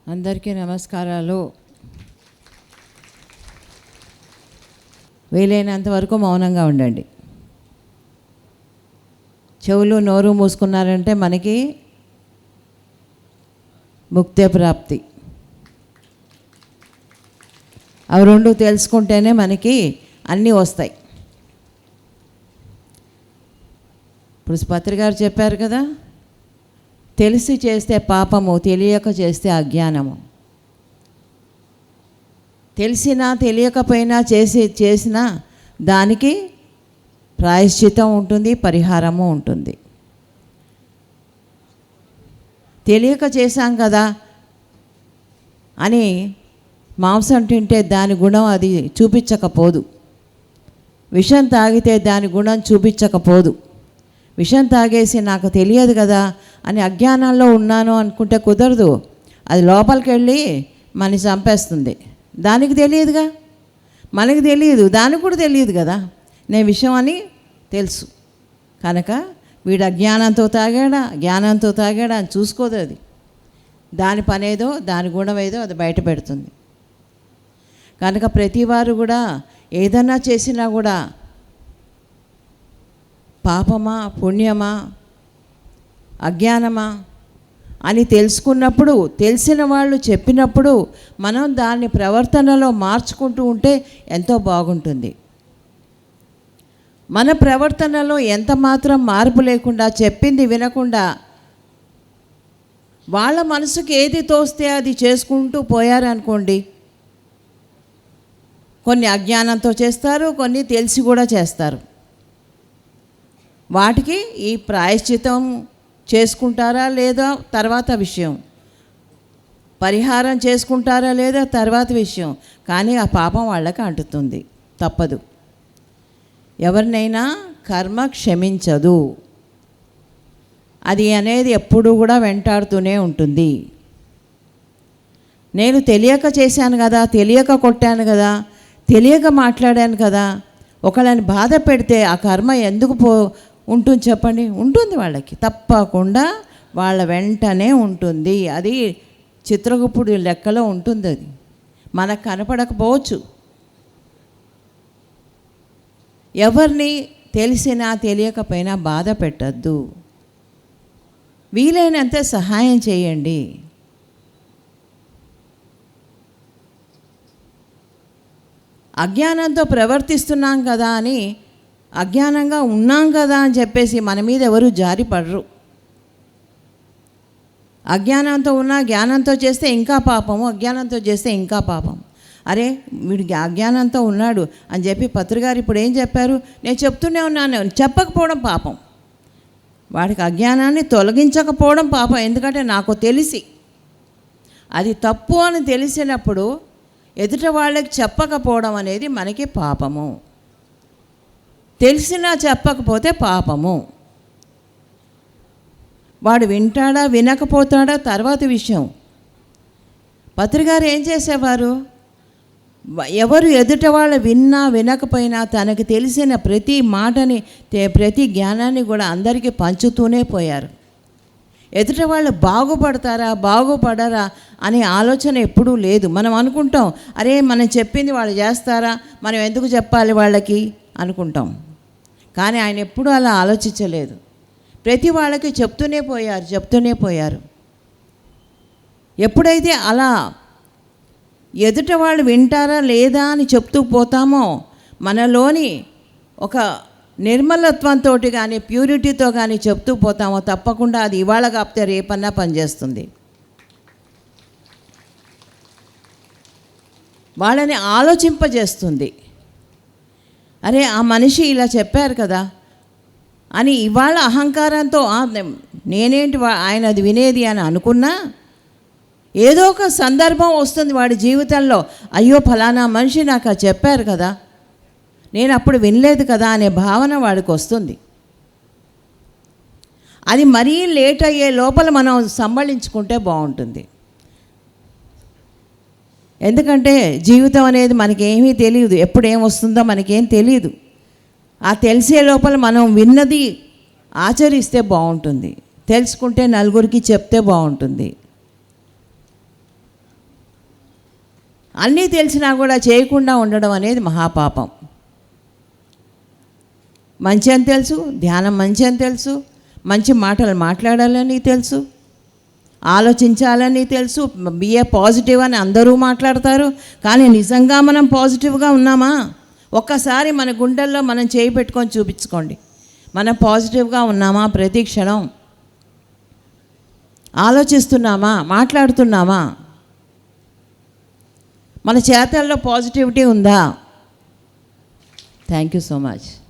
అందరికీ నమస్కారాలు. వీలైనంత వరకు మౌనంగా ఉండండి. చెవులు నోరు మూసుకున్నారంటే మనకి ముక్తే ప్రాప్తి. అవి రెండు తెలుసుకుంటేనే మనకి అన్నీ వస్తాయి. ఇప్పుడు పత్రి గారు చెప్పారు కదా, తెలిసి చేస్తే పాపము, తెలియక చేస్తే అజ్ఞానము. తెలిసినా తెలియకపోయినా చేసిన దానికి ప్రాయశ్చితం ఉంటుంది, పరిహారము ఉంటుంది. తెలియక చేశాం కదా అని మాంసం తింటే దాని గుణం అది చూపించకపోదు. విషం తాగితే దాని గుణం చూపించకపోదు. విషం తాగేసి నాకు తెలియదు కదా అని అజ్ఞానంలో ఉన్నాను అనుకుంటే కుదరదు. అది లోపలికి వెళ్ళి మనని చంపేస్తుంది. దానికి తెలియదుగా, మనకి తెలియదు, దానికి కూడా తెలియదు కదా నేను విషయం అని తెలుసు. కనుక వీడు అజ్ఞానంతో తాగాడా, జ్ఞానంతో తాగాడా అని చూసుకోదు. అది దాని పనేదో, దాని గుణం ఏదో అది బయట పెడుతుంది. కనుక ప్రతివారు కూడా ఏదన్నా చేసినా కూడా పాపమా పుణ్యమా అజ్ఞానమా అని తెలుసుకున్నప్పుడు, తెలిసిన వాళ్ళు చెప్పినప్పుడు మనం దాన్ని ప్రవర్తనలో మార్చుకుంటూ ఉంటే ఎంతో బాగుంటుంది. మన ప్రవర్తనలో ఎంత మాత్రం మార్పు లేకుండా, చెప్పింది వినకుండా వాళ్ళ మనసుకి ఏది తోస్తే అది చేసుకుంటూ పోయారనుకోండి, కొన్ని అజ్ఞానంతో చేస్తారు, కొన్ని తెలిసి కూడా చేస్తారు. వాటికి ఈ ప్రాయశ్చితం చేసుకుంటారా లేదా తర్వాత విషయం, పరిహారం చేసుకుంటారా లేదా తర్వాత విషయం. కానీ ఆ పాపం వాళ్ళకి అంటుతుంది, తప్పదు. ఎవరినైనా కర్మ క్షమించదు. అది అనేది ఎప్పుడూ కూడా వెంటాడుతూనే ఉంటుంది. నేను తెలియక చేశాను కదా, తెలియక కొట్టాను కదా, తెలియక మాట్లాడాను కదా, ఒకళ్ళని బాధ పెడితే ఆ కర్మ ఎందుకు ఉంటుంది చెప్పండి? ఉంటుంది, వాళ్ళకి తప్పకుండా వాళ్ళ వెంటనే ఉంటుంది. అది చిత్రగుప్తుడి లెక్కలో ఉంటుంది. అది మనకు కనపడకపోవచ్చు. ఎవరిని తెలిసినా తెలియకపోయినా బాధ పెట్టద్దు. వీలైనంత సహాయం చేయండి. అజ్ఞానంతో ప్రవర్తిస్తున్నాం కదా అని, అజ్ఞానంగా ఉన్నాం కదా అని చెప్పేసి మన మీద ఎవరు జారి పడరు. అజ్ఞానంతో ఉన్నా జ్ఞానంతో చేస్తే ఇంకా పాపము, అజ్ఞానంతో చేస్తే ఇంకా పాపం. అరే వీడికి అజ్ఞానంతో ఉన్నాడు అని చెప్పి పత్రిగారు ఇప్పుడు ఏం చెప్పారు? నేను చెప్తూనే ఉన్నాను, చెప్పకపోవడం పాపం. వాడికి అజ్ఞానాన్ని తొలగించకపోవడం పాపం. ఎందుకంటే నాకు తెలిసి అది తప్పు అని తెలిసినప్పుడు ఎదుట వాళ్ళకి చెప్పకపోవడం అనేది మనకి పాపము. తెలిసినా చెప్పకపోతే పాపము. వాడు వింటాడా వినకపోతాడా తర్వాత విషయం. పత్రిగారు ఏం చేసేవారు? ఎవరు ఎదుట వాళ్ళు విన్నా వినకపోయినా తనకు తెలిసిన ప్రతి మాటని, ప్రతి జ్ఞానాన్ని కూడా అందరికీ పంచుతూనే పోయారు. ఎదుట వాళ్ళు బాగుపడతారా బాగుపడరా అనే ఆలోచన ఎప్పుడూ లేదు. మనం అనుకుంటాం, అరే మనం చెప్పింది వాళ్ళు చేస్తారా, మనం ఎందుకు చెప్పాలి వాళ్ళకి అనుకుంటాం. కానీ ఆయన ఎప్పుడూ అలా ఆలోచించలేదు. ప్రతి వాళ్ళకి చెప్తూనే పోయారు. ఎప్పుడైతే అలా ఎదుట వాళ్ళు వింటారా లేదా అని చెప్తూ పోతామో, మనలోని ఒక నిర్మలత్వంతో కానీ ప్యూరిటీతో కానీ చెప్తూ పోతామో తప్పకుండా అది ఇవాళ కాకపోతే రేపన్నా పనిచేస్తుంది. వాళ్ళని ఆలోచింపజేస్తుంది. అరే ఆ మనిషి ఇలా చెప్పారు కదా అని ఇవాళ అహంకారంతో నేనేంటి ఆయన అది వినేది అని అనుకున్నా, ఏదో ఒక సందర్భం వస్తుంది వాడి జీవితంలో, అయ్యో ఫలానా మనిషి నాకు చెప్పారు కదా, నేను అప్పుడు వినలేదు కదా అనే భావన వాడికి వస్తుంది. అది మరీ లేట్ అయ్యే లోపల మనం సంభాళించుకుంటే బాగుంటుంది. ఎందుకంటే జీవితం అనేది మనకేమీ తెలియదు, ఎప్పుడు ఏమొస్తుందో మనకేం తెలియదు. ఆ తెలిసే లోపల మనం విన్నది ఆచరిస్తే బాగుంటుంది. తెలుసుకుంటే నలుగురికి చెప్తే బాగుంటుంది. అన్నీ తెలిసినా కూడా చేయకుండా ఉండడం అనేది మహాపాపం. మంచి అని తెలుసు, ధ్యానం మంచి అని తెలుసు, మంచి మాటలు మాట్లాడాలని తెలుసు, ఆలోచించాలని తెలుసు, బిఏ పాజిటివ్ అని అందరూ మాట్లాడతారు. కానీ నిజంగా మనం పాజిటివ్గా ఉన్నామా? ఒక్కసారి మన గుండెల్లో మనం చేయి పెట్టుకొని చూపించుకోండి. మనం పాజిటివ్గా ఉన్నామా? ప్రతి క్షణం ఆలోచిస్తున్నామా? మాట్లాడుతున్నామా? మన చేతల్లో పాజిటివిటీ ఉందా? Thank you so much.